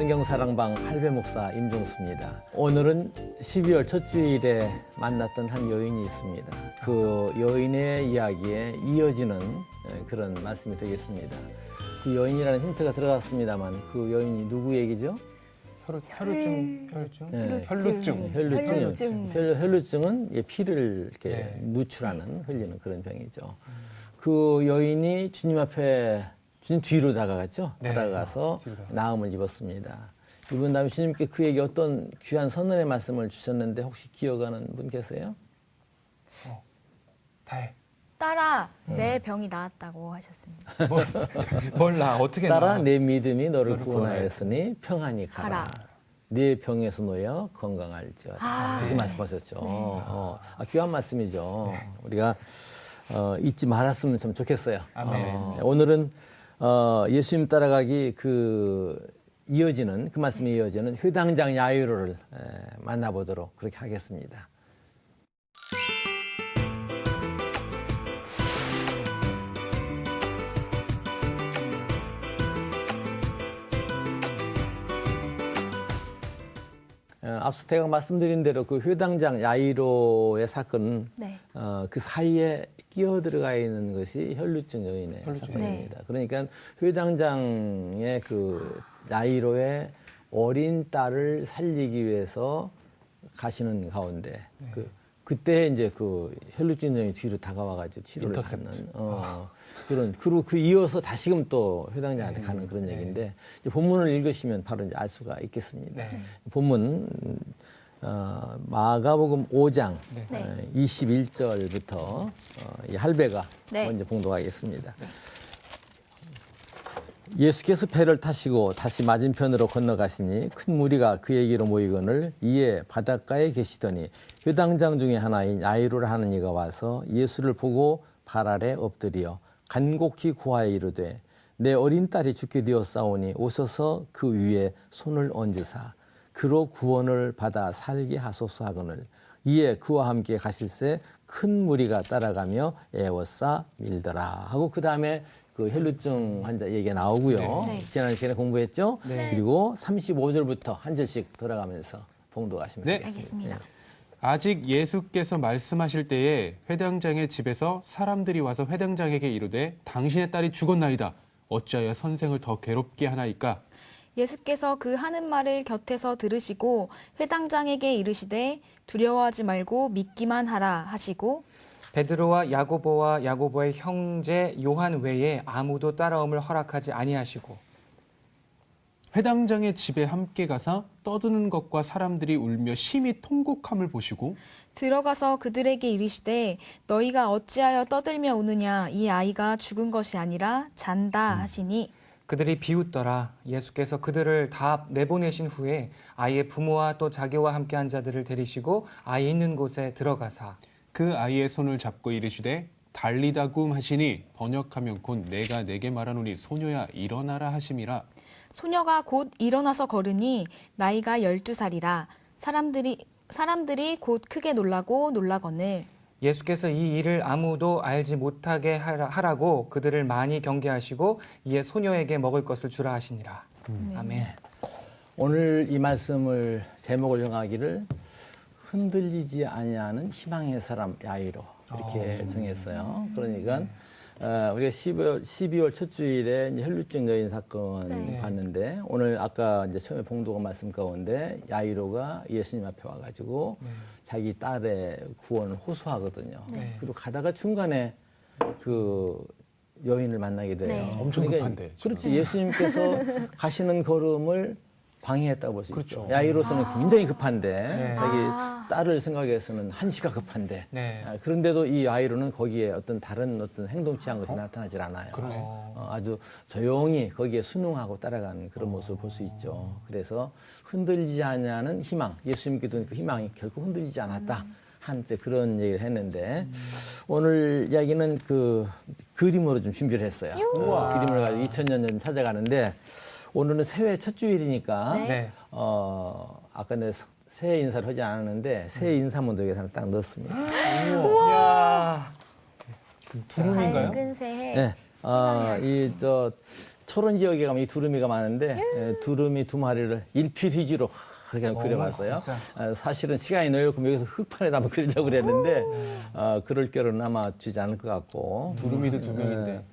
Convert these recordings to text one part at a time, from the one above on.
성경사랑방 할배 목사 임종수입니다. 오늘은 12월 첫 주일에 만났던 한 여인이 있습니다. 그 여인의 이야기에 이어지는 그런 말씀이 되겠습니다. 그 여인이라는 힌트가 들어갔습니다만 그 여인이 누구 얘기죠? 혈루증은 피를 이렇게 누출하는 흘리는 그런 병이죠. 그 여인이 주님 앞에 주님 뒤로 다가갔죠. 다가가서 나음을 입었습니다. 입은 다음에 주님께 그에게 어떤 귀한 선언의 말씀을 주셨는데 혹시 기억하는 분 계세요? 다해. 딸아, 내 병이 나았다고 하셨습니다. 몰라 어떻게 딸아, 내 믿음이 너를 구원하였으니 평안히 가라. 네 병에서 놓여 건강할지어다. 이렇게 말씀하셨죠. 귀한 말씀이죠. 우리가 잊지 말았으면 참 좋겠어요. 오늘은 예수님 따라가기 이어지는 그 말씀이 이어지는 회당장 야이로를 만나보도록 그렇게 하겠습니다. 앞서 제가 말씀드린 대로 그 회당장 야이로의 사건은 그 사이에 끼어 들어가 있는 것이 혈루증 여인의 사건입니다. 그러니까 회당장의 그 야이로의 어린 딸을 살리기 위해서 가시는 가운데 그때 이제 그 혈루증 여인이 뒤로 다가와가지고 치료를 받는 그리고 이어서 다시금 또 회당장한테 가는 그런 얘기인데 본문을 읽으시면 바로 이제 알 수가 있겠습니다. 본문 마가복음 5장 21절부터 이 할배가 먼저 봉독하겠습니다. 예수께서 배를 타시고 다시 맞은편으로 건너가시니 큰 무리가 그에게로 모이거늘 이에 바닷가에 계시더니 회당장 중에 하나인 야이로라 하는 이가 와서 예수를 보고 발 아래 엎드려 간곡히 구하여 이르되 내 어린 딸이 죽게 되었사오니 오셔서 그 위에 손을 얹으사 그로 구원을 받아 살게 하소서 하거늘 이에 그와 함께 가실새 큰 무리가 따라가며 애워싸 밀더라 하고 그 다음에 그 혈루증 환자 얘기가 나오고요. 지난 시간에 공부했죠. 그리고 35절부터 한 절씩 돌아가면서 봉독하시면 되겠습니다. 아직 예수께서 말씀하실 때에 회당장의 집에서 사람들이 와서 회당장에게 이르되 당신의 딸이 죽었나이다. 어찌하여 선생을 더 괴롭게 하나이까? 예수께서 그 하는 말을 곁에서 들으시고 회당장에게 이르시되 두려워하지 말고 믿기만 하라 하시고 베드로와 야고보의 형제 요한 외에 아무도 따라옴을 허락하지 아니하시고 회당장의 집에 함께 가서 떠드는 것과 사람들이 울며 심히 통곡함을 보시고 들어가서 그들에게 이르시되 너희가 어찌하여 떠들며 우느냐 이 아이가 죽은 것이 아니라 잔다 하시니 그들이 비웃더라. 예수께서 그들을 다 내보내신 후에 아이의 부모와 또 자기와 함께 한 자들을 데리시고 아이 있는 곳에 들어가사 그 아이의 손을 잡고 이르시되 달리다굼 하시니 번역하면 곧 내가 내게 말하노니 소녀야 일어나라 하심이라. 소녀가 곧 일어나서 걸으니 나이가 12살이라 사람들이 곧 크게 놀라거늘 예수께서 이 일을 아무도 알지 못하게 하라고 그들을 많이 경계하시고 이에 소녀에게 먹을 것을 주라 하시니라. 아멘. 오늘 이 말씀을 제목을 정하기를 흔들리지 아니하는 희망의 사람 야이로 이렇게 정했어요. 그러니까 우리가 12월 첫 주일에 이제 혈루증 여인 사건 봤는데 오늘 아까 이제 처음에 봉독한 말씀 가운데 야이로가 예수님 앞에 와가지고 자기 딸의 구원을 호소하거든요. 그리고 가다가 중간에 그 여인을 만나게 돼요. 엄청 급한데. 그렇지. 예수님께서 가시는 걸음을 방해했다고 볼 수 있죠. 야이로서는 굉장히 급한데 자기 딸을 생각해서는 한시가 급한데 그런데도 이 야이로는 거기에 어떤 다른 어떤 행동 취한 것이 나타나질 않아요. 아주 조용히 거기에 순응하고 따라가는 그런 모습을 볼 수 있죠. 그래서 흔들리지 않냐는 희망, 예수님께도 그 희망이 결코 흔들리지 않았다. 한때 그런 얘기를 했는데 오늘 이야기는 그 그림으로 좀 준비를 했어요. 그림을 가지고 2000년 전 찾아가는데 오늘은 새해 첫 주일이니까 아까 내가 새해 인사를 하지 않았는데 새해 인사문도 여기 하나 딱 넣었습니다. 우와! 두rum인가요? 밝은 새해. 네. 초론 지역에 가면 이 두루미가 많은데 두루미 두 마리를 일필휘지로 그냥 그려봤어요. 사실은 시간이 넓고 여기서 흙판에다 한번 그리려고 그랬는데 그럴 겨를은 아마 주지 않을 것 같고. 두루미도 두 명인데.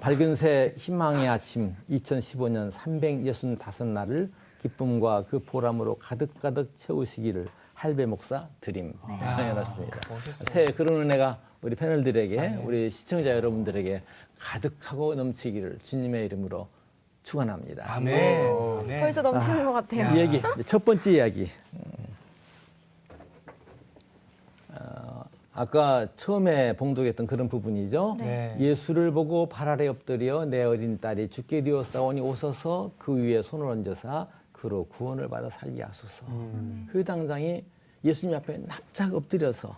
밝은 새 희망의 아침 2015년 365날을 기쁨과 그 보람으로 가득가득 채우시기를 할배 목사 드림 해놨습니다. 새해 그런 은혜가 우리 패널들에게 우리 시청자 여러분들에게 가득하고 넘치기를 주님의 이름으로 축원합니다. 아멘. 벌써 넘치는 것 같아요. 이야기 첫 번째 이야기. 아까 처음에 봉독했던 그런 부분이죠. 네. 예수를 보고 발 아래 엎드려 내 어린 딸이 죽게 되었사오니 오소서 그 위에 손을 얹어사 그로 구원을 받아 살게 하소서. 회당장이 예수님 앞에 납작 엎드려서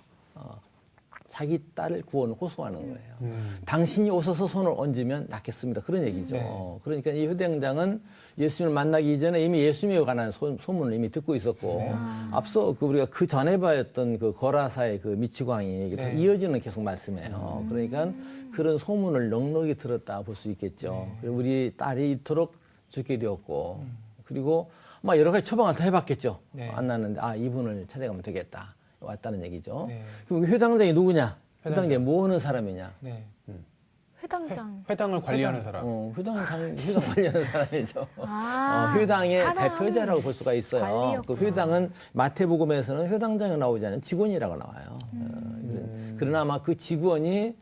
자기 딸을 구원을 호소하는 거예요. 당신이 오셔서 손을 얹으면 낫겠습니다. 그런 얘기죠. 네. 그러니까 이 회당장은 예수님을 만나기 이전에 이미 예수님에 관한 소문을 이미 듣고 있었고 앞서 우리가 그 전에 봤던 그 거라사의 그 미치광이 다 이어지는 계속 말씀이에요. 그러니까 그런 소문을 넉넉히 들었다 볼 수 있겠죠. 그리고 우리 딸이 이토록 죽게 되었고 그리고 막 여러 가지 처방을 다 해봤겠죠. 안 났는데 이분을 찾아가면 되겠다. 왔다는 얘기죠. 그럼 회당장이 누구냐? 회당장이 뭐 하는 사람이냐? 회당장. 회당을 관리하는 사람. 회당 관리하는 사람이죠. 회당의 사람 대표자라고 볼 수가 있어요. 관리였구나. 그 회당은 마태복음에서는 회당장이 나오지 않은 직원이라고 나와요. 그러나 아마 그 직원이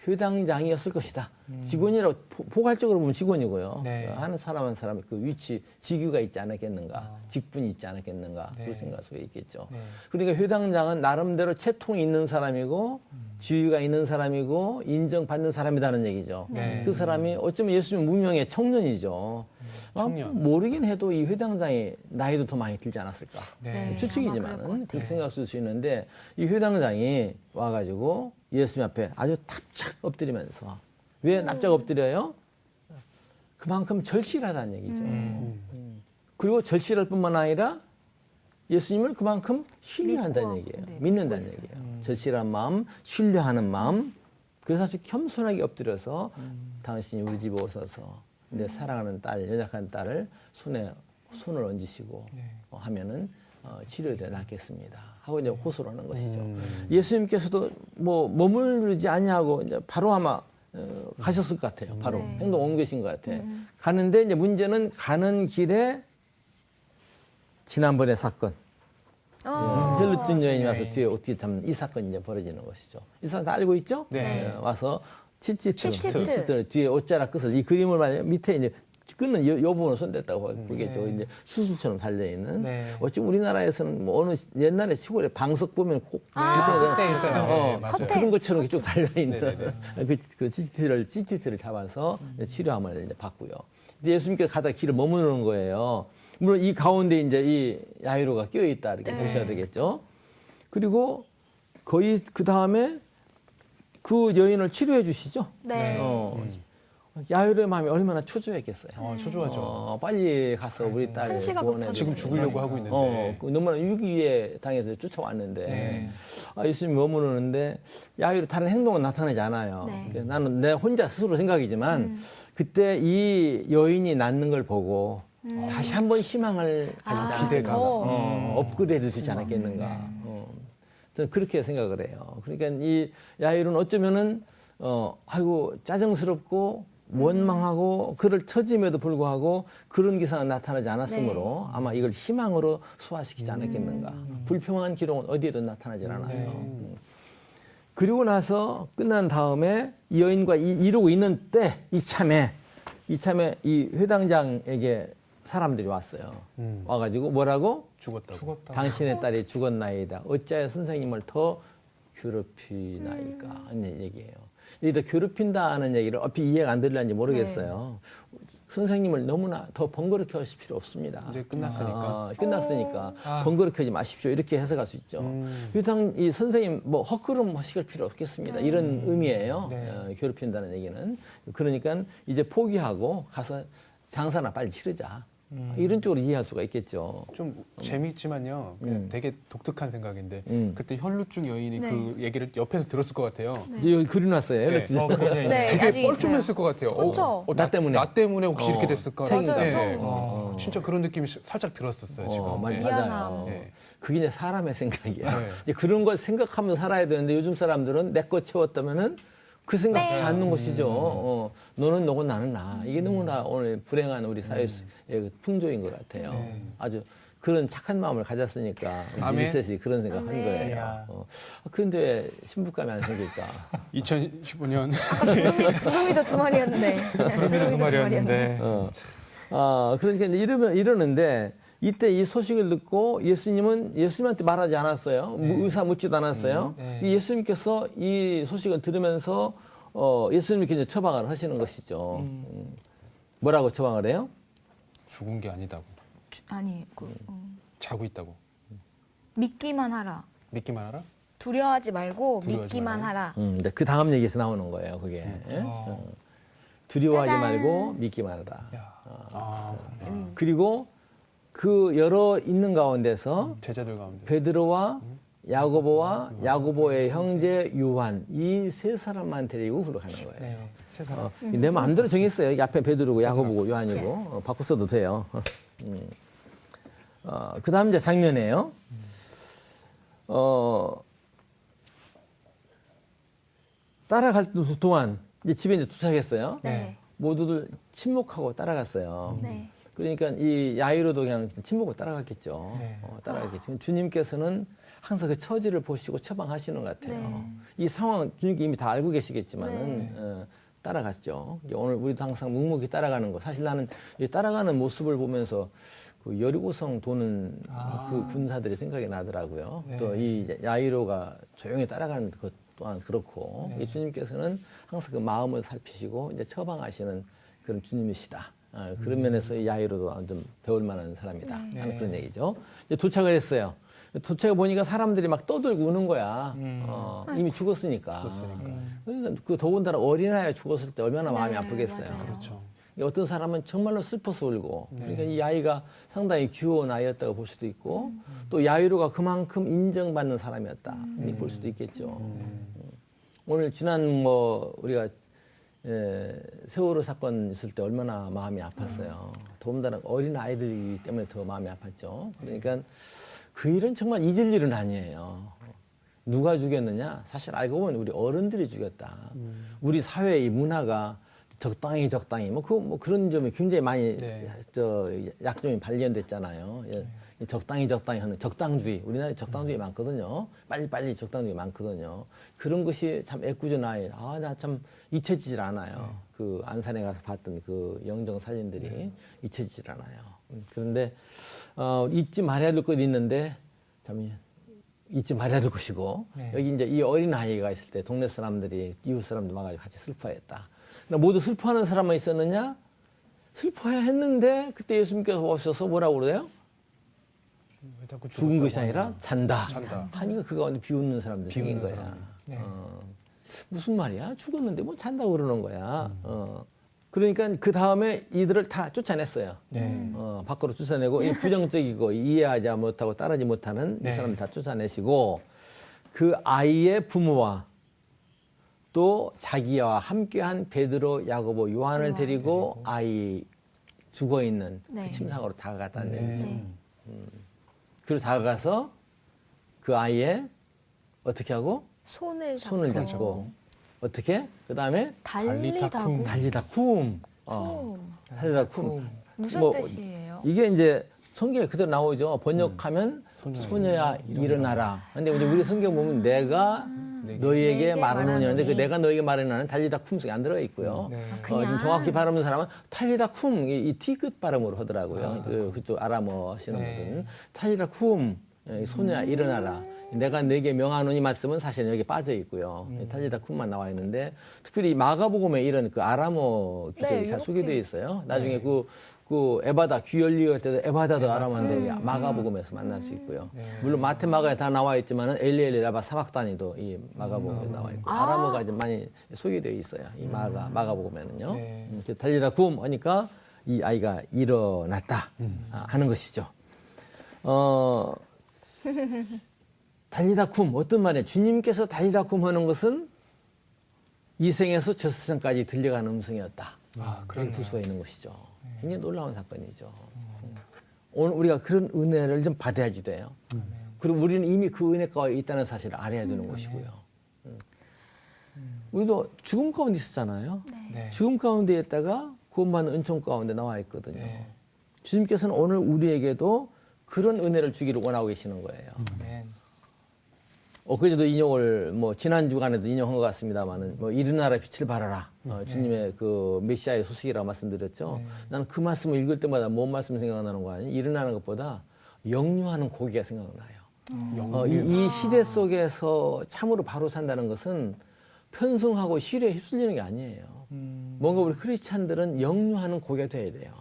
회당장이었을 것이다. 직원이라고 포괄적으로 보면 직원이고요. 네. 하는 사람 한 사람의 그 위치, 직위가 있지 않았겠는가, 직분이 있지 않았겠는가, 네. 그렇게 생각할 수가 있겠죠. 네. 그러니까 회당장은 나름대로 채통이 있는 사람이고, 지위가 있는 사람이고, 인정받는 사람이라는 얘기죠. 네. 그 사람이 어쩌면 예수님 무명의 청년이죠. 청년. 모르긴 해도 이 회당장이 나이도 더 많이 들지 않았을까. 네. 아마 그럴 것 추측이지만 같아요. 그렇게 생각할 수 있는데 이 회당장이 와가지고 예수님 앞에 아주 납작 엎드리면서 왜 납작 엎드려요? 그만큼 절실하다는 얘기죠. 그리고 절실할 뿐만 아니라 예수님을 그만큼 신뢰한다는 믿고, 얘기예요. 네, 믿는다는 믿고 얘기예요. 절실한 마음, 신뢰하는 마음. 그래서 아주 겸손하게 엎드려서 당신이 우리 집에 오셔서 내 사랑하는 딸, 연약한 딸을 손을 얹으시고 하면은 치료돼 낫겠습니다. 하고 이제 호소를 하는 것이죠. 예수님께서도 뭐 머무르지 아니하고 이제 바로 아마 가셨을 것 같아요. 바로 행동 옮기신 것 같아요. 가는데 이제 문제는 가는 길에 지난번의 사건. 헬루틴 여인이 와서 뒤에 어떻게 참 이 사건이 이제 벌어지는 것이죠. 이 사건 다 알고 있죠? 네. 와서 치치트 치치트. 뒤에 옷자락 끝을 이 그림을 말하면 밑에 이제 끈은 요 부분을 손댔다고 보겠죠. 이제 수술처럼 달려 있는. 네. 어찌 우리나라에서는 뭐 어느 옛날에 시골에 방석 보면 꼭 끝에 있어요. 네, 맞아요. 그런 것처럼 이렇게 쭉 달려 있는 그 치치트를 잡아서 치료함을 이제 받고요. 이제 예수님께서 가다 길을 머무르는 거예요. 물론 이 가운데 이제 이 야이로가 끼어 있다 이렇게 보셔야 되겠죠. 그리고 거의 그 다음에 그 여인을 치료해 주시죠. 네. 야이로의 마음이 얼마나 초조했겠어요. 초조하죠. 빨리 가서 우리 딸 한시가 구원해 지금 주고. 죽으려고 하고 있는데. 너무나 위기에 당해서 쫓아왔는데 예수님이 머무르는데 야이로 다른 행동은 나타나지 않아요. 네. 그래서 나는 내 혼자 스스로 생각이지만 그때 이 여인이 낳는 걸 보고 다시 한번 희망을 가지지 기대가. 더. 업그레이드 되지 않았겠는가. 저는 그렇게 생각을 해요. 그러니까 이 야일은 어쩌면은 아이고 짜증스럽고 원망하고 그를 처짐에도 불구하고 그런 기사가 나타나지 않았으므로 아마 이걸 희망으로 소화시키지 않았겠는가. 불평한 기록은 어디에도 나타나지 않아요. 그리고 나서 끝난 다음에 이 여인과 이루고 있는 때 이참에 이 회당장에게 사람들이 왔어요. 와가지고 뭐라고? 죽었다고. 당신의 딸이 죽었나이다. 어찌하여 선생님을 더 괴롭히나이까 하는 얘기예요. 여기다 괴롭힌다는 얘기를 어피 이해가 안 들릴는지 모르겠어요. 선생님을 너무나 더 번거롭게 하실 필요 없습니다. 이제 끝났으니까. 끝났으니까 번거롭게 하지 마십시오. 이렇게 해석할 수 있죠. 일단 이 선생님 뭐 헛걸음 하실 필요 없겠습니다. 이런 의미예요. 괴롭힌다는 얘기는. 그러니까 이제 포기하고 가서 장사나 빨리 치르자. 이런 쪽으로 이해할 수가 있겠죠. 좀 재미있지만요. 되게 독특한 생각인데 음. 그때 혈루증 여인이 네. 그 얘기를 옆에서 들었을 것 같아요. 여기 그려놨어요. 네. 그러세요? 네, 되게 아직 있어요. 뻘쭘했을 것 같아요. 그쵸? 나 때문에. 나 때문에 혹시 이렇게 됐을까? 맞아요. 네. 좀. 진짜 그런 느낌이 살짝 들었었어요. 지금. 네. 미안함. 맞아요. 네. 그게 이제 사람의 생각이야. 네. 이제 그런 걸 생각하면서 살아야 되는데 요즘 사람들은 내 거 채웠다면은 그 생각지 네. 않는 것이죠. 너는 너고 나는 나. 이게 너무나 오늘 불행한 우리 사회의 그 풍조인 것 같아요. 아주 그런 착한 마음을 가졌으니까 아멘. 미셋이 그런 생각한 아멘. 거예요. 그런데 왜 신부감이 안 생길까? 2015년 두루미도 두 마리였는데. 두루미도 두 마리였는데. 그러니까 이제 이러는데 이때 이 소식을 듣고 예수님한테 말하지 않았어요. 의사 묻지도 않았어요. 네. 이 예수님께서 이 소식을 들으면서 예수님께 이제 처방을 하시는 것이죠. 뭐라고 처방을 해요? 죽은 게 아니다고. 아니, 자고 있다고. 믿기만 하라. 믿기만 하라? 두려워하지 말고 두려워하지 믿기만 말고. 하라. 근데 그 다음 얘기에서 나오는 거예요. 그게 두려워하지 짜잔. 말고 믿기만 하라. 아, 그리고 그 여러 있는 가운데서 제자들 가운데. 베드로와 야고보와 야고보의 형제 요한 이 세 사람만 데리고 흘러가는 거예요. 네. 세 사람. 내 마음대로 정했어요. 여기 앞에 베드로고 야고보고 요한이고 바꿔 써도 돼요. 그 다음 이제 장면이에요. 따라갈 동안 이제 집에 이제 도착했어요. 네. 모두들 침묵하고 따라갔어요. 네. 그러니까 이 야이로도 그냥 침묵으로 따라갔겠죠. 네. 따라갔겠죠. 주님께서는 항상 그 처지를 보시고 처방하시는 것 같아요. 네. 이 상황 주님께 이미 다 알고 계시겠지만은 따라갔죠. 오늘 우리도 항상 묵묵히 따라가는 거. 사실 나는 이 따라가는 모습을 보면서 그 여리고성 도는 그 군사들이 생각이 나더라고요. 네. 또 이 야이로가 조용히 따라가는 것 또한 그렇고 이 주님께서는 항상 그 마음을 살피시고 이제 처방하시는 그런 주님이시다. 그런 면에서 이 야이로도 좀 배울 만한 사람이다 하는 그런 얘기죠. 이제 도착을 했어요. 도착해 보니까 사람들이 막 떠들고 우는 거야. 이미 죽었으니까. 그러니까 그 더군다나 어린아이가 죽었을 때 얼마나 마음이 네, 아프겠어요. 맞아요. 그렇죠. 어떤 사람은 정말로 슬퍼서 울고 그러니까 이 아이가 상당히 귀여운 아이였다고 볼 수도 있고 또 야이로가 그만큼 인정받는 사람이었다 이렇게 볼 수도 있겠죠. 오늘 지난 우리가 세월호 사건 있을 때 얼마나 마음이 아팠어요. 더군다나 어린 아이들이기 때문에 더 마음이 아팠죠. 그러니까 그 일은 정말 잊을 일은 아니에요. 누가 죽였느냐? 사실 알고 보면 우리 어른들이 죽였다. 우리 사회의 이 문화가 적당히 그런 점이 굉장히 많이 약점이 발견됐잖아요. 적당히 하는 적당주의. 우리나라에 적당주의 많거든요. 빨리 적당주의 많거든요. 그런 것이 참 애꿎은 나 참 잊혀지질 않아요. 그 안산에 가서 봤던 그 영정 사진들이 잊혀지질 않아요. 그런데 잊지 말아야 될 것이 있는데 참 잊지 말아야 될 것이고 여기 이제 이 어린 아이가 있을 때 동네 사람들이 이웃 사람들 와가지고 같이 슬퍼했다. 모두 슬퍼하는 사람만 있었느냐? 슬퍼해야 했는데 그때 예수님께서 오셔서 뭐라고 그래요? 죽은 것이 아니라 잔다. 하니까 그 가운데 비웃는 사람들이 생긴 거야. 무슨 말이야? 죽었는데 뭐 잔다고 그러는 거야. 그러니까 그 다음에 이들을 다 쫓아냈어요. 밖으로 쫓아내고 이 부정적이고 이해하지 못하고 따르지 못하는 이 사람들 다 쫓아내시고 그 아이의 부모와 또 자기와 함께한 베드로, 야고보, 요한을 데리고 아이 죽어 있는 그 침상으로 다가갔다는 얘기죠. 그리고 다가가서 그 아이의 어떻게 하고 손을 잡고 어떻게 그 다음에 달리다고. 달리다쿰. 달리다쿰. 무슨 뜻이에요? 이게 이제 성경에 그대로 나오죠. 번역하면 소녀야 일어나라. 근데 우리 성경 보면 내가 너희에게 말하노니. 근데 그 내가 너희에게 말하노는 달리다쿰 속에 안 들어 있고요. 좀 정확히 발음하는 사람은 달리다쿰 이 T끝 발음으로 하더라고요. 그쪽 아람어 하시는 분들은 달리다쿰 소녀야 일어나라. 내가 너에게 명하노니 말씀은 사실 여기 빠져 있고요. 달리다쿰만 나와 있는데 특별히 마가복음에 이런 그 아람어 기적이 잘 소개되어 있어요. 나중에 그 에바다 귀 열리고 때도 에바다도 아람어인데 마가복음에서 만날 수 있고요. 물론 마태 마가에 다 나와 있지만은 엘리엘리 라바 사박단이도 이 마가복음에 나와 있고 아람어가 이제 많이 소개되어 있어요. 이 마가복음에는요. 달리다쿰 하니까 이 아이가 일어났다 하는 것이죠. 달리다 쿰 어떤 말이에요? 주님께서 달리다 쿰 하는 것은 이 생에서 저 세상까지 들려가는 음성이었다. 그렇게 볼 수가 있는 것이죠. 굉장히 놀라운 사건이죠. 오늘 우리가 그런 은혜를 좀 받아야지 돼요. 그리고 우리는 이미 그 은혜 가운데 있다는 사실을 알아야 되는 것이고요. 우리도 죽음 가운데 있었잖아요. 네. 죽음 가운데 있다가 구원받는 은총 가운데 나와 있거든요. 주님께서는 오늘 우리에게도 그런 은혜를 주기를 원하고 계시는 거예요. 아멘. 그제도 인용을 지난 주간에도 인용한 것 같습니다만은 일어나라 빛을 발하라 주님의 그 메시아의 소식이라고 말씀드렸죠. 나는 그 말씀을 읽을 때마다 뭔 말씀 생각나는 거 아니에요? 일어나는 것보다 영유하는 고기가 생각나요. 이 시대 속에서 참으로 바로 산다는 것은 편승하고 시류에 휩쓸리는 게 아니에요. 뭔가 우리 크리스찬들은 영유하는 고기가 돼야 돼요.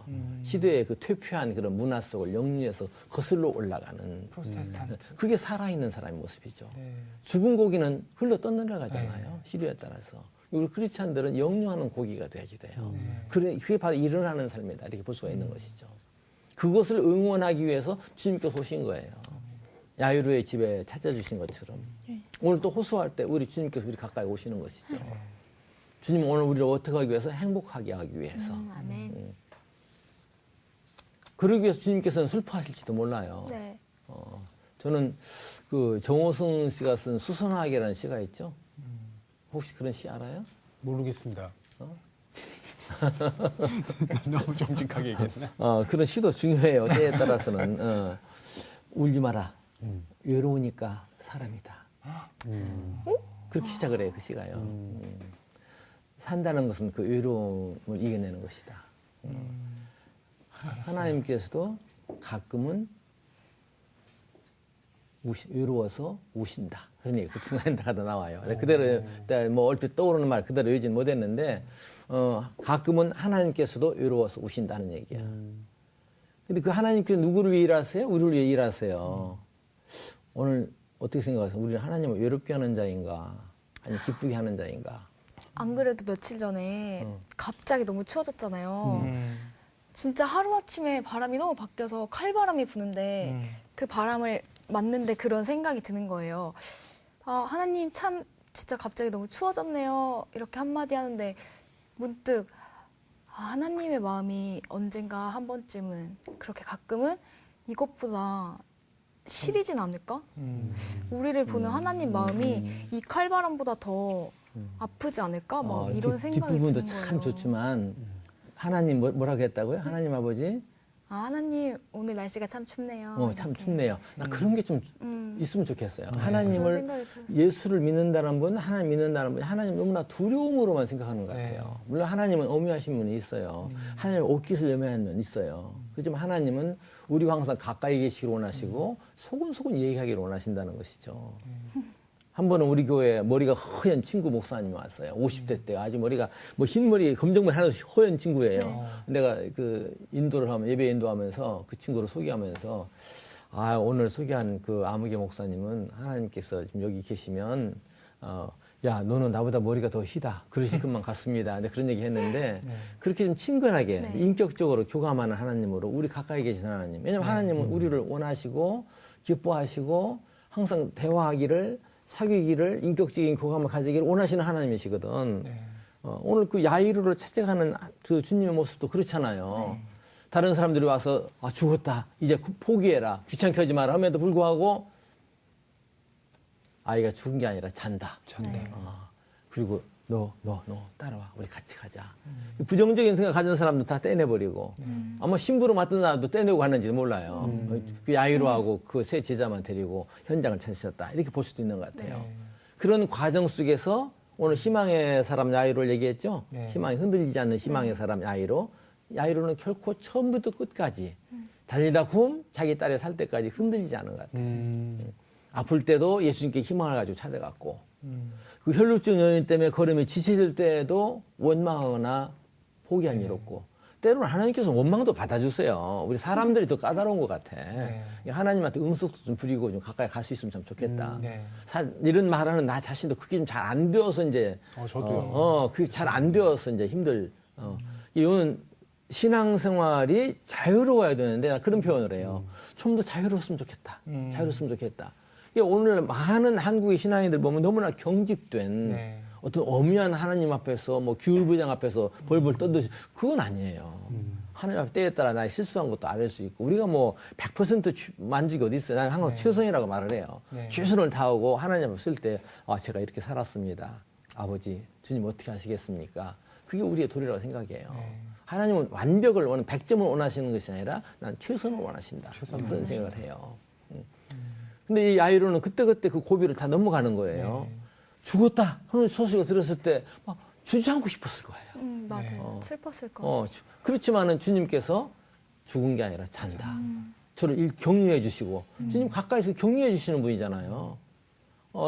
시대의 그 퇴폐한 그런 문화 속을 영유해서 거슬러 올라가는. 프로테스탄트. 그게 살아있는 사람의 모습이죠. 네. 죽은 고기는 흘러 떠내려가잖아요. 시류에 따라서. 우리 크리스찬들은 영유하는 고기가 돼야지 돼요. 그게 바로 일어나는 삶이다. 이렇게 볼 수가 있는 것이죠. 그것을 응원하기 위해서 주님께서 오신 거예요. 야이로의 집에 찾아주신 것처럼. 오늘 또 호소할 때 우리 주님께서 우리 가까이 오시는 것이죠. 주님은 오늘 우리를 어떻게 하기 위해서? 행복하게 하기 위해서. 아멘. 그러기 위해서 주님께서는 슬퍼하실지도 몰라요. 네. 저는 그 정호승 씨가 쓴 수선화계라는 시가 있죠. 혹시 그런 시 알아요? 모르겠습니다. 너무 정직하게 얘기했나? 그런 시도 중요해요. 때에 따라서는. 울지 마라. 외로우니까 사람이다. 그렇게 시작을 해요. 그 시가요. 산다는 것은 그 외로움을 이겨내는 것이다. 하나님께서도 가끔은 외로워서 우신다. 그런 얘기 그 중간에 다 나와요. 그대로 얼핏 떠오르는 말 그대로 외우진 못했는데 가끔은 하나님께서도 외로워서 우신다는 얘기야. 근데 그 하나님께서 누구를 위해 일하세요? 우리를 위해 일하세요. 오늘 어떻게 생각하세요? 우리는 하나님을 외롭게 하는 자인가? 아니면 기쁘게 하는 자인가? 안 그래도 며칠 전에 갑자기 너무 추워졌잖아요. 진짜 하루아침에 바람이 너무 바뀌어서 칼바람이 부는데 그 바람을 맞는데 그런 생각이 드는 거예요. 하나님 참 진짜 갑자기 너무 추워졌네요. 이렇게 한마디 하는데 문득 하나님의 마음이 언젠가 한 번쯤은 그렇게 가끔은 이것보다 시리진 않을까? 우리를 보는 하나님 마음이 이 칼바람보다 더 아프지 않을까? 막 이런 생각이 뒷부분도 드는 거예요. 참 좋지만 하나님 뭐라고 했다고요? 하나님 아버지? 하나님 오늘 날씨가 참 춥네요. 참 이렇게. 춥네요. 나 그런 게 좀 있으면 좋겠어요. 그런 하나님을 생각이 들었어요. 예수를 믿는다는 분, 하나님 믿는다는 분, 하나님 너무나 두려움으로만 생각하는 것 같아요. 물론 하나님은 엄유하신 분이 있어요. 하나님 옷깃을 염해하는 분 있어요. 그렇지만 하나님은 우리와 항상 가까이 계시기를 원하시고 소곤소곤 얘기하기를 원하신다는 것이죠. 한 번은 우리 교회에 머리가 허연 친구 목사님이 왔어요. 50대 때 아주 머리가 흰머리 검정머리 하나 허연 친구예요. 내가 그 인도를 하면 예배 인도하면서 그 친구를 소개하면서 오늘 소개한 그 아무개 목사님은 하나님께서 지금 여기 계시면 야 너는 나보다 머리가 더 희다. 그러실 것만 같습니다. 근데 그런 얘기 했는데 그렇게 좀 친근하게 인격적으로 교감하는 하나님으로 우리 가까이 계신 하나님. 왜냐하면 하나님은 우리를 원하시고 기뻐하시고 항상 대화하기를 사귀기를 인격적인 교감을 가지기를 원하시는 하나님이시거든. 오늘 그 야이로를 찾아가는 그 주님의 모습도 그렇잖아요. 다른 사람들이 와서 죽었다. 이제 포기해라. 귀찮게 하지 마라 함에도 불구하고 아이가 죽은 게 아니라 잔다. 그리고 너 따라와. 우리 같이 가자. 부정적인 생각 가진 사람도 다 떼내버리고 아마 신부로 맡은 사람도 떼내고 가는지도 몰라요. 그 야이로하고 그 세 제자만 데리고 현장을 찾으셨다. 이렇게 볼 수도 있는 것 같아요. 그런 과정 속에서 오늘 희망의 사람 야이로를 얘기했죠. 희망이 흔들리지 않는 희망의 사람 야이로. 야이로는 결코 처음부터 끝까지 달리다 자기 딸이 살 때까지 흔들리지 않은 것 같아요. 아플 때도 예수님께 희망을 가지고 찾아갔고 그 혈루증 여인 때문에 걸음이 지쳐질 때에도 원망하거나 포기한 일 없고 때로는 하나님께서 원망도 받아주세요. 우리 사람들이 더 까다로운 것 같아. 하나님한테 응석도 좀 부리고 좀 가까이 갈 수 있으면 참 좋겠다. 이런 말하는 나 자신도 그게 좀 잘 안 되어서 이제 저도요. 그게 잘 안 되어서 이제 이거는 신앙생활이 자유로워야 되는데 난 그런 표현을 해요. 좀 더 자유로웠으면 좋겠다. 자유로웠으면 좋겠다. 이게 오늘 많은 한국의 신앙인들 보면 너무나 경직된 네. 어떤 엄연한 하나님 앞에서 뭐 규율부장 앞에서 벌벌 떠듯이 그건 아니에요. 하나님 앞에 때에 따라 나의 실수한 것도 알 수 있고 우리가 뭐 100% 만족이 어디 있어요. 나는 항상 최선이라고 말을 해요. 네. 최선을 다하고 하나님 앞에 쓸 때 제가 이렇게 살았습니다. 아버지 주님 어떻게 하시겠습니까? 그게 우리의 도리라고 생각해요. 하나님은 완벽을 100점을 원하시는 것이 아니라 난 최선을 원하신다. 그런 생각을 해요. 근데 이 야이로는 그때그때 그 고비를 다 넘어가는 거예요. 죽었다 하는 소식을 들었을 때 막 주지 않고 싶었을 거예요. 맞아요. 슬펐을 것 같아요. 그렇지만은 주님께서 죽은 게 아니라 잔다. 저를 격려해 주시고 주님 가까이서 격려해 주시는 분이잖아요.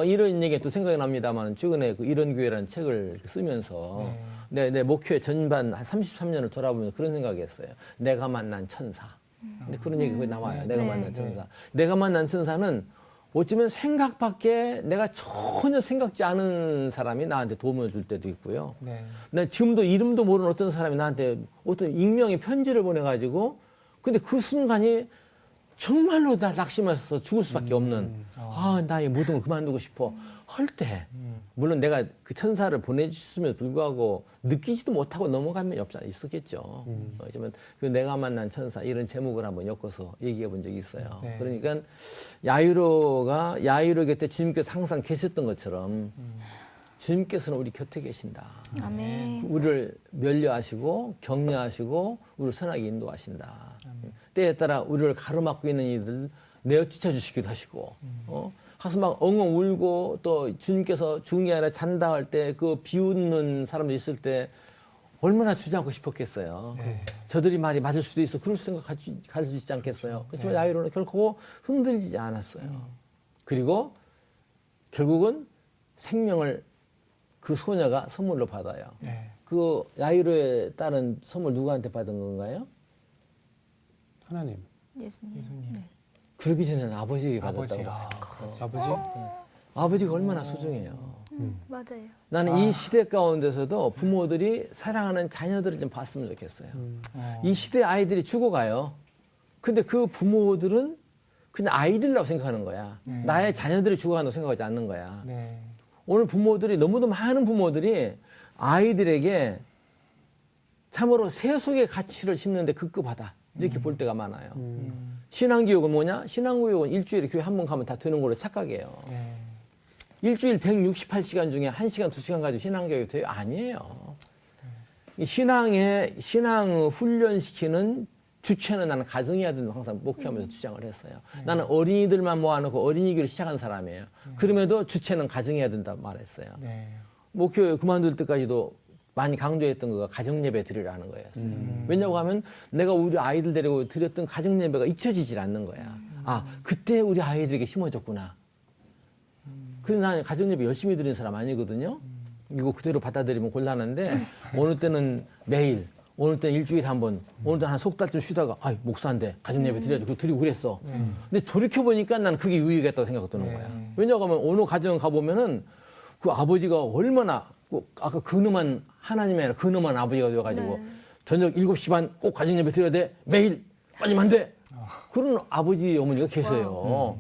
이런 얘기가 또 생각이 납니다만 최근에 그 이런 교회라는 책을 쓰면서 내 목회 전반 한 33년을 돌아보면서 그런 생각이 했어요. 내가 만난 천사. 근데 그런 얘기가 거기 나와요. 내가 네. 만난 천사. 내가 만난 천사는 어쩌면 생각밖에 내가 전혀 생각지 않은 사람이 나한테 도움을 줄 때도 있고요. 네. 난 지금도 이름도 모르는 어떤 사람이 나한테 어떤 익명의 편지를 보내가지고 근데 그 순간이 정말로 나 낙심해서 죽을 수밖에 없는 나의 모든 걸 그만두고 싶어 할 때 물론 내가 그 천사를 보내주셨음에도 불구하고 느끼지도 못하고 넘어가면 있었겠죠. 하지만 그 내가 만난 천사 이런 제목을 한번 엮어서 얘기해 본 적이 있어요. 네. 그러니까 야이로 곁에 주님께서 항상 계셨던 것처럼 주님께서는 우리 곁에 계신다. 아멘. 우리를 면려하시고 격려하시고 우리를 선하게 인도하신다. 때에 따라 우리를 가로막고 있는 이들 내어쫓아 주시기도 하시고 가서 막 엉엉 울고 또 주님께서 죽은 게 아니라 잔다 할 때 그 비웃는 사람도 있을 때 얼마나 주지 않고 싶었겠어요. 네. 저들이 말이 맞을 수도 있어. 그럴 생각 가질 수 있지 않겠어요. 그렇지만 야이로는 결코 흔들리지 않았어요. 그리고 결국은 생명을 그 소녀가 선물로 받아요. 네. 그 야이로에 따른 선물 누구한테 받은 건가요? 하나님. 예수님. 네. 그러기 전에는 아버지에게 아버지. 받았다고. 아버지? 아버지가 얼마나 소중해요. 맞아요. 나는 이 시대 가운데서도 부모들이 사랑하는 자녀들을 좀 봤으면 좋겠어요. 이 시대 아이들이 죽어가요. 근데 그 부모들은 그냥 아이들이라고 생각하는 거야. 나의 자녀들이 죽어간다고 생각하지 않는 거야. 네. 오늘 부모들이 너무도 많은 부모들이 아이들에게 참으로 세속의 가치를 심는데 급급하다. 이렇게 볼 때가 많아요. 신앙교육은 뭐냐? 신앙교육은 일주일에 교회 한 번 가면 다 되는 걸로 착각해요. 네. 일주일 168시간 중에 1시간, 2시간 가지고 신앙교육이 돼요? 아니에요. 이 신앙 훈련시키는 주체는 나는 가정이어야 된다고 항상 목회하면서 주장을 했어요. 나는 어린이들만 모아놓고 어린이교를 시작한 사람이에요. 그럼에도 주체는 가정이어야 된다고 말했어요. 네. 목회 그만둘 때까지도 많이 강조했던 거가 가정예배 드리라는 거였어요. 왜냐고 하면 내가 우리 아이들 데리고 드렸던 가정예배가 잊혀지질 않는 거야. 그때 우리 아이들에게 심어줬구나. 그래서 나는 가정예배 열심히 드리는 사람 아니거든요. 이거 그대로 받아들이면 곤란한데 어느 때는 매일, 어느 때는 일주일에 한 번, 어느 때는 한 석 달쯤 쉬다가 목사인데 가정예배 드려야지. 그거 드리고 그랬어. 근데 돌이켜보니까 나는 그게 유익했다고 생각이 드는 거야. 왜냐고 하면 어느 가정 가보면은 그 아버지가 얼마나 꼭 아까 근엄한 하나님이 아니라 근엄한 아버지가 되어가지고 저녁 7시 반 꼭 가정예배 드려야 돼. 매일 빠지면 안 돼. 그런 아버지 어머니가 계세요.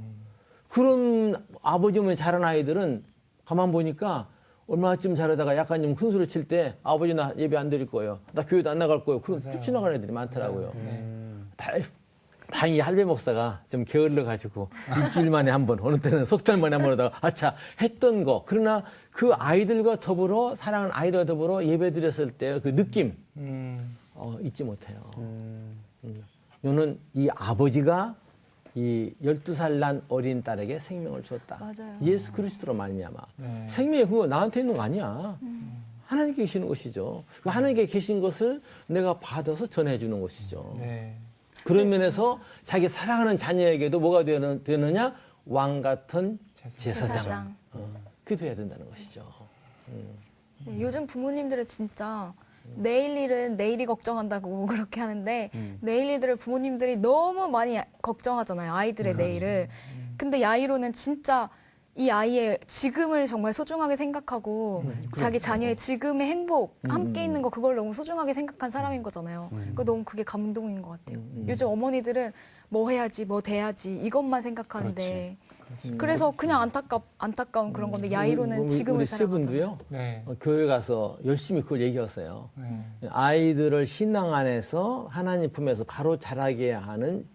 그런 아버지 어머니 자란 아이들은 가만 보니까 얼마쯤 자라다가 약간 좀 큰 소리 칠 때 아버지 나 예배 안 드릴 거예요. 나 교회도 안 나갈 거예요. 그런 쭉 지나가는 애들이 많더라고요. 다행히 할배 목사가 좀 게을러가지고 일주일 만에 한 번, 어느 때는 석 달 만에 한 번 하다가 했던 거. 그러나 그 아이들과 더불어 사랑하는 아이들과 더불어 예배 드렸을 때 그 느낌 잊지 못해요. 저는 이 아버지가 이 12살 난 어린 딸에게 생명을 주었다. 맞아요. 예수 그리스도로 말미암아. 생명이 그거 나한테 있는 거 아니야. 하나님께 계시는 것이죠. 그 하나님께 계신 것을 내가 받아서 전해주는 것이죠. 네. 그런 면에서 자기 사랑하는 자녀에게도 뭐가 되느냐? 왕 같은 제사장. 그게 돼야 된다는 것이죠. 네, 요즘 부모님들은 진짜 내일 일은 내일이 걱정한다고 그렇게 하는데 내일 일들을 부모님들이 너무 많이 걱정하잖아요. 아이들의 내일을. 근데 야이로는 진짜 이 아이의 지금을 정말 소중하게 생각하고 자기 자녀의 지금의 행복, 함께 있는 거 그걸 너무 소중하게 생각한 사람인 거잖아요. 그러니까 너무 그게 감동인 것 같아요. 요즘 어머니들은 뭐 해야지, 뭐 돼야지 이것만 생각하는데 그래서 그냥 안타까운 그런 건데 야이로는 지금을 우리 세 살아가잖아요. 분도요. 네. 교회 가서 열심히 그걸 얘기했어요. 네. 아이들을 신앙 안에서 하나님 품에서 바로 자라게 하는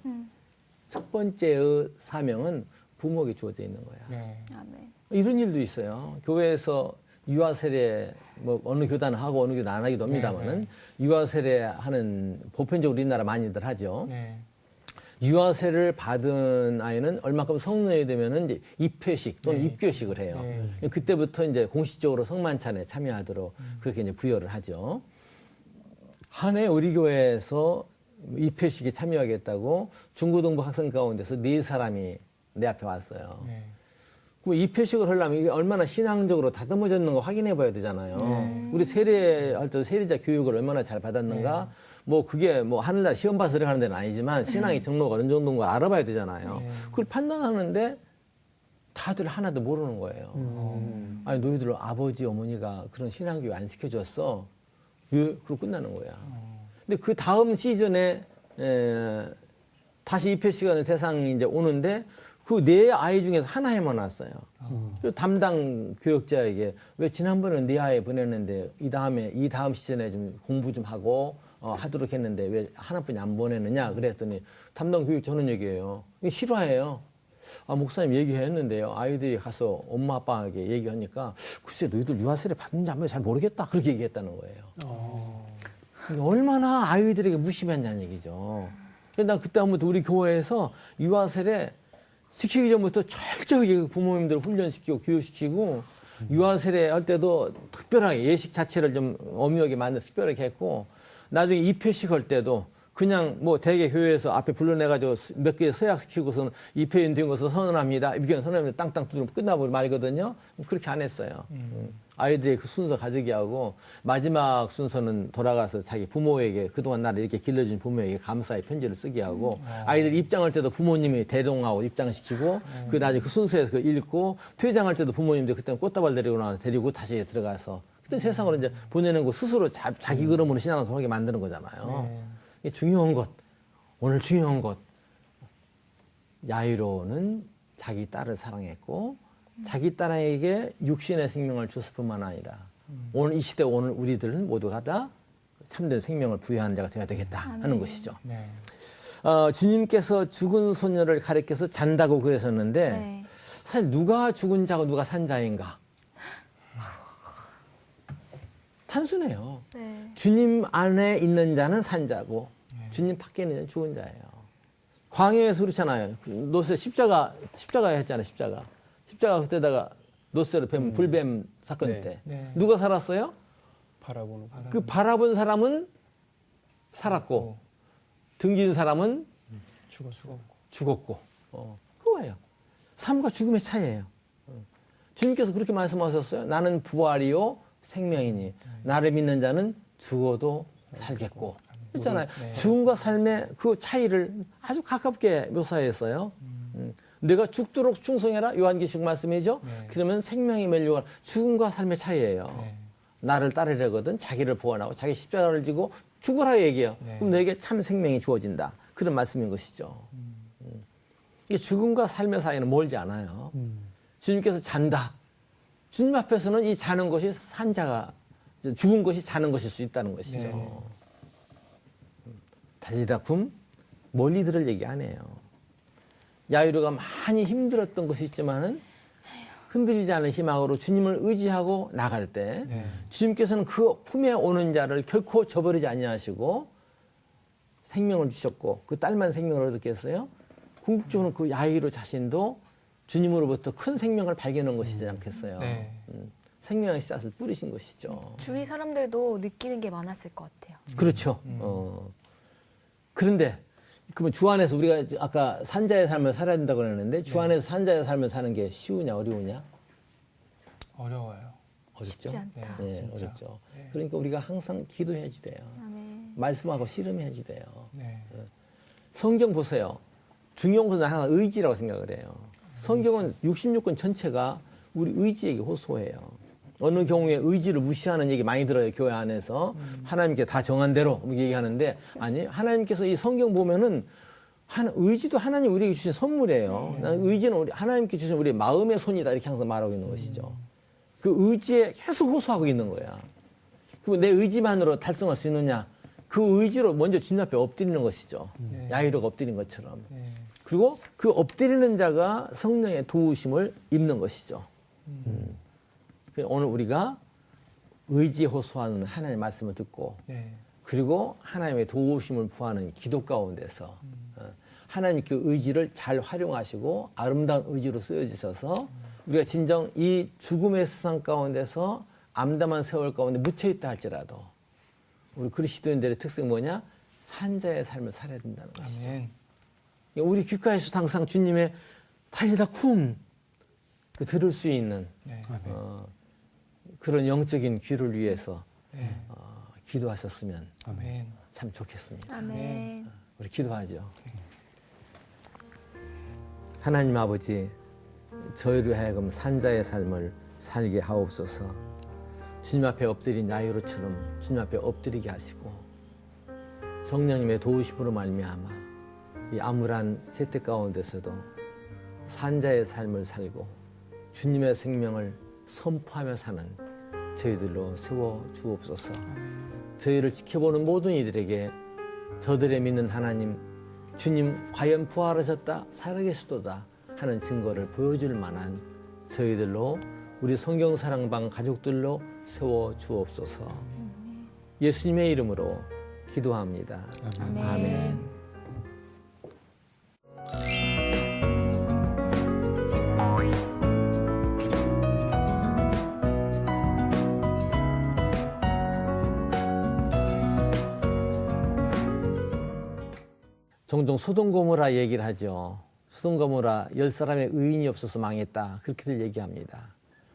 첫 번째의 사명은 부모에게 주어져 있는 거야. 네. 아멘. 이런 일도 있어요. 교회에서 유아 세례 뭐 어느 교단은 하고 어느 교단 안 하기도 합니다만은 유아 세례 하는 보편적으로 우리나라 많이들 하죠. 네. 유아 세례를 받은 아이는 얼마큼 성년이 되면은 이제 입회식 또는 입교식을 해요. 그때부터 이제 공식적으로 성만찬에 참여하도록 그렇게 이제 부여를 하죠. 한 해 우리 교회에서 입회식에 참여하겠다고 중고등부 학생 가운데서 4사람이 내 앞에 왔어요. 네. 그럼 입회식을 하려면 이게 얼마나 신앙적으로 다듬어졌는가 확인해 봐야 되잖아요. 우리 세례할 때 세례자 교육을 얼마나 잘 받았는가. 뭐 그게 뭐 하늘날 시험 봐서 들어가는 데는 아니지만 신앙의 정도가 어느 정도인가 알아봐야 되잖아요. 그걸 판단하는데 다들 하나도 모르는 거예요. 아니 너희들 아버지 어머니가 그런 신앙 교육 안 시켜줬어. 그러고 끝나는 거야. 근데 그 다음 시즌에 다시 입회 시간의 대상이 이제 오는데 그 4아이 중에서 하나에만 왔어요. 그 담당 교육자에게 왜 지난번에 4아이 보냈는데 이 다음 시즌에 좀 공부 좀 하고 하도록 했는데 왜 하나뿐이 안 보내느냐 그랬더니 담당 교육 저는 얘기해요. 이게 실화예요. 아, 목사님 얘기했는데요. 아이들이 가서 엄마 아빠에게 얘기하니까 글쎄 너희들 유아세례 받는지 안 받는지 잘 모르겠다. 그렇게 얘기했다는 거예요. 그러니까 얼마나 아이들에게 무심했냐는 얘기죠. 그래서 난 그때부터 우리 교회에서 유아세례 시키기 전부터 철저하게 부모님들 훈련시키고 교육시키고 유아세례 할 때도 특별하게 예식 자체를 좀 엄하게 만들어서 특별하게 했고 나중에 입회식 할 때도 그냥 뭐 대개 교회에서 앞에 불러내가지고 몇 개 서약시키고서는 입회인 된 것을 선언합니다. 입회인 선언합니다. 땅땅 두드리면 끝나버리고 말거든요. 그렇게 안 했어요. 아이들의 그 순서 가지게 하고 마지막 순서는 돌아가서 자기 부모에게 그동안 나를 이렇게 길러준 부모에게 감사의 편지를 쓰게 하고 아이들 입장할 때도 부모님이 대동하고 입장시키고 그 나중에 그 순서에서 그 읽고 퇴장할 때도 부모님들 그때는 꽃다발 데리고 나와서 데리고 다시 들어가서 그때 세상으로 이제 보내는 거 스스로 자기 그름으로 신앙을 하게 만드는 거잖아요. 이게 중요한 것, 오늘 중요한 것. 야이로는 자기 딸을 사랑했고 자기 딸에게 육신의 생명을 줬을 뿐만 아니라 오늘 이 시대 오늘 우리들은 모두가 다 참된 생명을 부여하는 자가 되어야 되겠다 하는 것이죠. 네. 주님께서 죽은 소녀를 가리켜서 잔다고 그러셨는데 네. 사실 누가 죽은 자고 누가 산 자인가? 단순해요. 네. 주님 안에 있는 자는 산 자고 주님 밖에 있는 자는 죽은 자예요. 광야에서 그렇잖아요. 노새 십자가 했잖아요. 십자가 그때다가 노새로 뱀 불뱀 사건 때 누가 살았어요? 바라보는 거. 그 바라본 사람은 살았고 등진 사람은 죽었고 그거예요. 삶과 죽음의 차이예요. 주님께서 그렇게 말씀하셨어요. 나는 부활이요 생명이니 나를 믿는 자는 죽어도 살겠고 그렇잖아요. 죽음과 삶의 그 차이를 아주 가깝게 묘사했어요. 내가 죽도록 충성해라 요한계시록 말씀이죠. 그러면 생명이 멸류관 죽음과 삶의 차이예요. 나를 따르려거든 자기를 보완하고 자기 십자가를 지고 죽으라 얘기해요. 그럼 너에게 참 생명이 주어진다. 그런 말씀인 것이죠. 이게 죽음과 삶의 사이는 멀지 않아요. 주님께서 잔다. 주님 앞에서는 이 자는 것이 산자가 죽은 것이 자는 것일 수 있다는 것이죠. 달리다 굼 멀리 들을 얘기 안 해요. 야이로가 많이 힘들었던 것이 있지만은 흔들리지 않은 희망으로 주님을 의지하고 나갈 때 주님께서는 그 품에 오는 자를 결코 저버리지 아니하시고 생명을 주셨고 그 딸만 생명을 얻었겠어요? 궁극적으로 그 야이로 자신도 주님으로부터 큰 생명을 발견한 것이지 않겠어요? 생명의 씨앗을 뿌리신 것이죠. 주위 사람들도 느끼는 게 많았을 것 같아요. 그렇죠. 그런데 그러면 주 안에서 우리가 아까 산자의 삶을 살아야 된다고 그랬는데 주 안에서 산자의 삶을 사는 게 쉬우냐 어려우냐? 어려워요. 어렵죠. 쉽지 않다. 네, 진짜. 어렵죠. 그러니까 우리가 항상 기도해야지 돼요. 아멘. 말씀하고 씨름해야지 돼요. 네. 성경 보세요. 중요한 것은 항상 의지라고 생각을 해요. 성경은 66권 전체가 우리 의지에게 호소해요. 어느 경우에 의지를 무시하는 얘기 많이 들어요. 교회 안에서. 하나님께 다 정한 대로 얘기하는데 아니 하나님께서 이 성경 보면은 의지도 하나님 우리에게 주신 선물이에요. 의지는 하나님께 주신 우리의 마음의 손이다 이렇게 항상 말하고 있는 것이죠. 그 의지에 계속 호소하고 있는 거야. 그리고 내 의지만으로 달성할 수 있느냐? 그 의지로 먼저 주님 앞에 엎드리는 것이죠. 야이로가 엎드린 것처럼. 그리고 그 엎드리는 자가 성령의 도우심을 입는 것이죠. 오늘 우리가 의지에 호소하는 하나님의 말씀을 듣고 그리고 하나님의 도우심을 구하는 기도 가운데서 하나님 그 의지를 잘 활용하시고 아름다운 의지로 쓰여주셔서 우리가 진정 이 죽음의 세상 가운데서 암담한 세월 가운데 묻혀있다 할지라도 우리 그리스도인들의 특성이 뭐냐? 산자의 삶을 살아야 된다는 것이죠. 아멘. 우리 귓가에서도 항상 주님의 달리다 쿰 들을 수 있는 그런 영적인 귀를 위해서 기도하셨으면 아멘. 참 좋겠습니다. 아멘. 우리 기도하죠. 하나님 아버지, 저희로 하여금 산자의 삶을 살게 하옵소서. 주님 앞에 엎드린 야이로처럼 주님 앞에 엎드리게 하시고 성령님의 도우심으로 말미암아 이 암울한 세태 가운데서도 산자의 삶을 살고 주님의 생명을 선포하며 사는 저희들로 세워 주옵소서. 저희를 지켜보는 모든 이들에게 저들의 믿는 하나님, 주님 과연 부활하셨다, 살아계시도다 하는 증거를 보여줄 만한 저희들로 우리 성경사랑방 가족들로 세워 주옵소서. 예수님의 이름으로 기도합니다. 아멘. 종종 소돔고모라 얘기를 하죠. 소돔고모라 10사람의 의인이 없어서 망했다. 그렇게들 얘기합니다.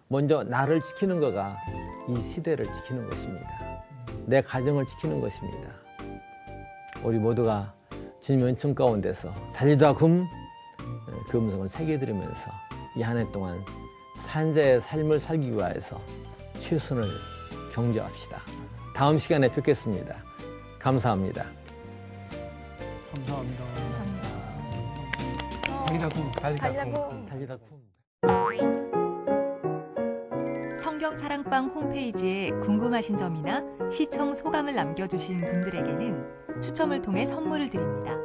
먼저 나를 지키는 거가 이 시대를 지키는 것입니다. 내 가정을 지키는 것입니다. 우리 모두가 주님의 은총 가운데서 달리다 그 음성을 새겨 들으면서 이 한 해 동안 산자의 삶을 살기 위해서 최선을 경주합시다. 다음 시간에 뵙겠습니다. 감사합니다. 감사합니다. 감사합니다. 달리다구. 달리다 쿵. 성경사랑방 홈페이지에 궁금하신 점이나 시청 소감을 남겨주신 분들에게는 추첨을 통해 선물을 드립니다.